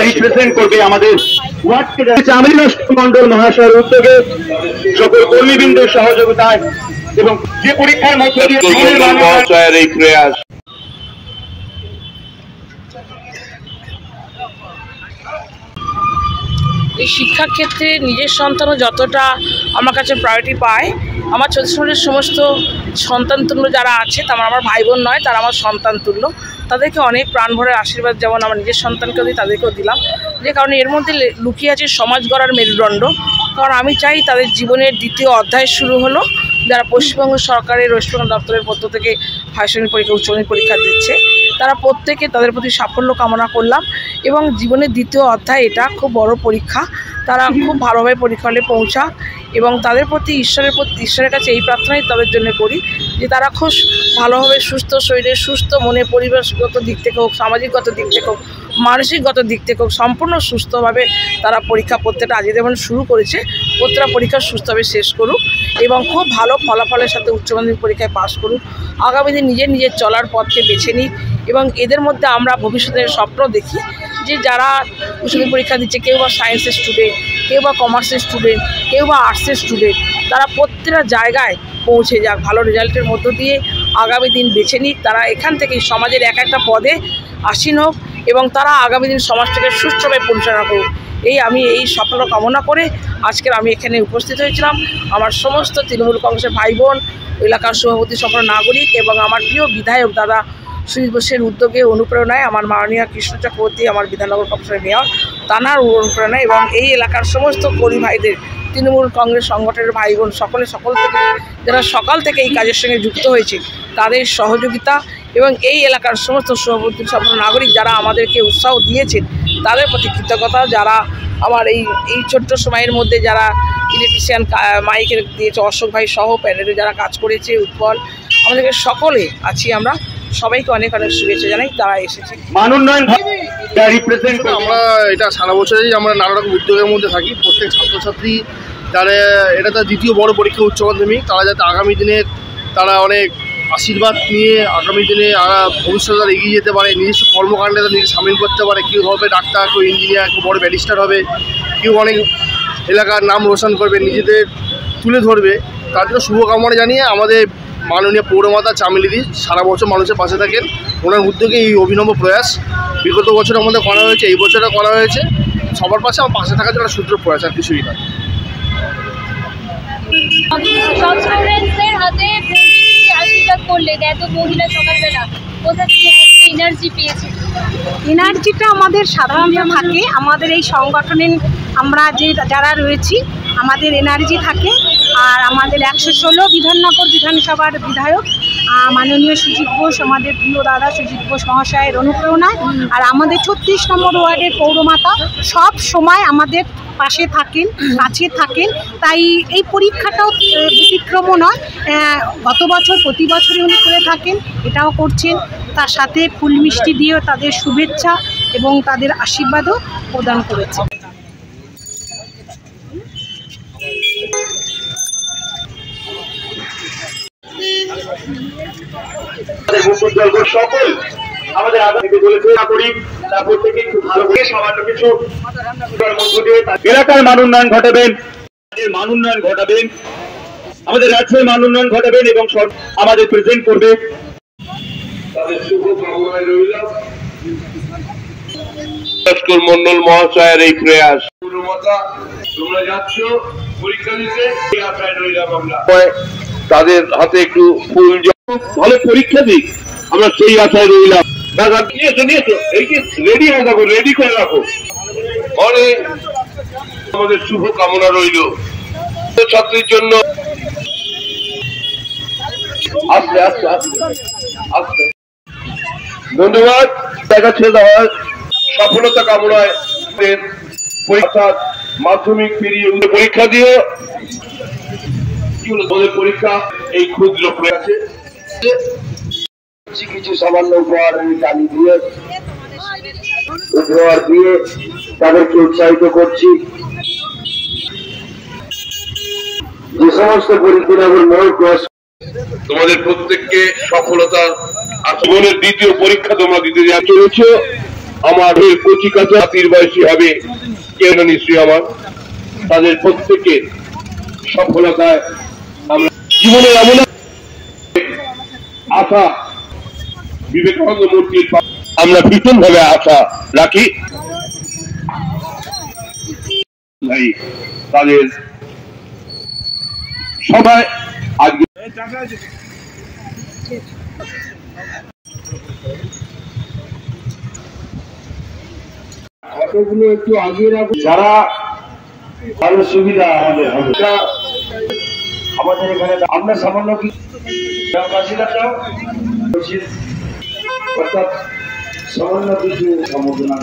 Represent করবে আমাদের চামড়ি রাষ্ট্রমন্ডল মহাশয়ের উদ্যোগে সকল কর্মীবৃন্দের সহযোগিতায় এবং যে পরীক্ষার মধ্য দিয়ে মহাশয়ের এই প্রয়াস। এই শিক্ষাক্ষেত্রে নিজের সন্তানও যতটা আমার কাছে প্রায়োরিটি পায়, আমার ছোটোর সমস্ত সন্তান তুল্য যারা আছে, তারা আমার ভাই বোন নয়, তারা আমার সন্তান তুল্য। তাদেরকে অনেক প্রাণ ভরে আশীর্বাদ যেমন আমার নিজের সন্তানকেও দিই, তাদেরকেও দিলাম। যে কারণে এর মধ্যে লুকিয়ে আছে সমাজ গড়ার মেরুদণ্ড। কারণ আমি চাই তাদের জীবনের দ্বিতীয় অধ্যায় শুরু হলো, যারা পশ্চিমবঙ্গ সরকারের ওয়েস্টবেঙ্গল দপ্তরের পক্ষ থেকে হায়ার সেকেন্ডারি পরীক্ষা উচ্চ মাধ্যমিক পরীক্ষা দিচ্ছে, তারা প্রত্যেকে তাদের প্রতি সাফল্য কামনা করলাম। এবং জীবনের দ্বিতীয় অধ্যায় এটা খুব বড় পরীক্ষা, তারা খুব ভালোভাবে পরীক্ষা হলে পৌঁছাক এবং তাদের প্রতি ঈশ্বরের কাছে এই প্রার্থনাই তাদের জন্য করি যে তারা খুব ভালোভাবে সুস্থ শরীরে, সুস্থ মনে, পরিবেশগত দিক থেকে হোক, সামাজিকগত দিক থেকে হোক, মানসিকগত দিক থেকে হোক, সম্পূর্ণ সুস্থভাবে তারা পরীক্ষা প্রত্যেকটা আজ যেমন শুরু করেছে, প্রত্যেকটা পরীক্ষা সুস্থভাবে শেষ করুক এবং খুব ভালো ফলাফলের সাথে উচ্চ মাধ্যমিক পরীক্ষায় পাশ করুক। আগামী দিন নিজের চলার পথকে বেছে নিক এবং এদের মধ্যে আমরা ভবিষ্যতের স্বপ্ন দেখি যে যারা উচ্চ মাধ্যমিক পরীক্ষা দিচ্ছে, কেউ বা সায়েন্সের স্টুডেন্ট, কেউ বা কমার্সের স্টুডেন্ট, কেউ বা আর্টসের স্টুডেন্ট, তারা প্রত্যেকটা জায়গায় পৌঁছে যাক, ভালো রেজাল্টের মধ্য দিয়ে আগামী দিন বেছে নিক। তারা এখান থেকেই সমাজের এক একটা পদে আসীন হোক এবং তারা আগামী দিন সমাজটাকে সুষ্ঠুভাবে পরিচালনা করুক। আমি এই সাফল্য কামনা করে আজকের আমি এখানে উপস্থিত হয়েছিলাম। আমার সমস্ত তৃণমূল কংগ্রেসের ভাই বোন, এলাকার সভাপতি, সম্পূর্ণ নাগরিক এবং আমার প্রিয় বিধায়ক দাদা সুজিত বোসের উদ্যোগে, অনুপ্রেরণায়, আমার মাননীয় কৃষ্ণ চক্রবর্তী, আমার বিধাননগর কর্পোরেশনের মেয়র, তানার অনুপ্রেরণায় এবং এই এলাকার সমস্ত কর্মী ভাইদের, তৃণমূল কংগ্রেস সংগঠনের ভাই বোন সকল থেকে যারা সকাল থেকে এই কাজের সঙ্গে যুক্ত হয়েছে, তাদের সহযোগিতা এবং এই এলাকার সমস্ত সভাপতি, সম্পূর্ণ নাগরিক যারা আমাদেরকে উৎসাহ দিয়েছেন, তাদের প্রতি কৃতজ্ঞতা। যারা আমার এই ছোট্ট সময়ের মধ্যে যারা ইলেকট্রিশিয়ান মাইকের দিয়েছে, অশোক ভাই সহ প্যানেলে যারা কাজ করেছে, উৎপল, আমাদেরকে সকলে আছি, আমরা সবাইকে অনেক অনেক শুভেচ্ছা জানাই। তারা এসেছে মান উন্নয়ন আমরা এটা সারা বছরই আমরা নানা রকম উদ্যোগের মধ্যে থাকি। প্রত্যেক ছাত্রছাত্রী যারা এটা তার দ্বিতীয় বড় পরীক্ষা উচ্চ মাধ্যমিক, তারা যাতে আগামী দিনে তারা অনেক আশীর্বাদ নিয়ে আগামী দিনে ভবিষ্যতে তারা এগিয়ে যেতে পারে, নিজস্ব কর্মকাণ্ডে তারা নিজে সামিল করতে পারে। কেউ হবে ডাক্তার, কেউ ইঞ্জিনিয়ার, কেউ বড় ব্যারিস্টার হবে, কেউ অনেক এলাকার নাম রোশন করবে, নিজেদের তুলে ধরবে। তার জন্য শুভকামনা জানিয়ে আমাদের মাননীয় পৌরমাতা চামেলিদি সারা বছর মানুষের পাশে থাকেন। ওনার উদ্যোগে এই অভিনব প্রয়াস বিগত বছর আমাদের করা হয়েছে, এই বছরে করা হয়েছে। সবার পাশে আমার পাশে থাকার জন্য সূত্র প্রয়াস, আর কিছুই নয়। আশীর্বাদ করলেন এত মহিলা সকালবেলা, কোথা থেকে এনার্জি পেয়েছে? এনার্জিটা আমাদের সাধারণত থাকে আমাদের এই সংগঠনে, আমরা যারা রয়েছি আমাদের এনার্জি থাকে। আর আমাদের 116 বিধাননগর বিধানসভার বিধায়ক মাননীয় সুজিত বোস, আমাদের প্রিয় দাদা সুজিত বোস মহাশয়ের অনুপ্রেরণায়, আর আমাদের 36 নম্বর ওয়ার্ডের পৌরমাতা সব সময় আমাদের পাশে থাকেন, কাছে থাকেন। তাই এই পরীক্ষাটাও ব্যতিক্রম নয়। গত বছর প্রতি বছরই উনি করে থাকেন, এটাও করছেন। তার সাথে ফুল মিষ্টি দিয়েও তাদের শুভেচ্ছা এবং তাদের আশীর্বাদও প্রদান করেছেন। সকল আমাদের তারপর থেকে একটু ভালো করে সামান্য কিছু এলাকার মান উন্নয়ন ঘটাবেন, মান উন্নয়ন ঘটাবেন, আমাদের রাজ্যের মান উন্নয়ন ঘটাবেন এবং আমাদের প্রেজেন্ট করবে। তাদের শুভ কামনায় রইলাম মন্ডল মহাশয়ের এই প্রয়াস। তোমরা যাচ্ছ পরীক্ষা দিতে, এই আশায় রইলাম আমরা। তাদের হাতে একটু ফুল, ভালো পরীক্ষা দিক, আমরা সেই আশায় রইলাম। রেডি হয়ে থাকো, রেডি করে রাখো। অনেক আমাদের শুভ কামনা রইল ছাত্রীর জন্য। আস্তে আস্তে আস্তে আস্তে ধন্যবাদ। দেখা ছেড়ে দেওয়া সফলতা কামনায় পরীক্ষা মাধ্যমিক পেরিয়ে পরীক্ষা দিয়ে কি হলো তোদের পরীক্ষা এই ক্ষুদ্র প্রয়াসে কিছু সামান্য উপহার টালি দিয়ে উপহার দিয়ে তাদেরকে উৎসাহিত করছি। যে সমস্ত পরীক্ষাগুলো মূল ক্রস তোমাদের প্রত্যেককে সফলতার জীবনের দ্বিতীয় পরীক্ষা তোমরা দিতে চলেছ। আমার কচি কাঁচা জাতির বয়সী হবে কেউ না নিশ্চয়ই আমার, তাদের প্রত্যেকের সফলতায় আমরা জীবনে এমন আশা বিবেকানন্দ মূর্তির আমরা ভীষণ ভাবে আশা রাখি। তাদের সবাই আজকে কতগুলো একটু আগিয়ে রাখুন, যারা ভালো সুবিধা আমাদের হবে। আমাদের এখানে আমরা সামান্য কি অর্থাৎ সামান্য কিছু সম্বোধনা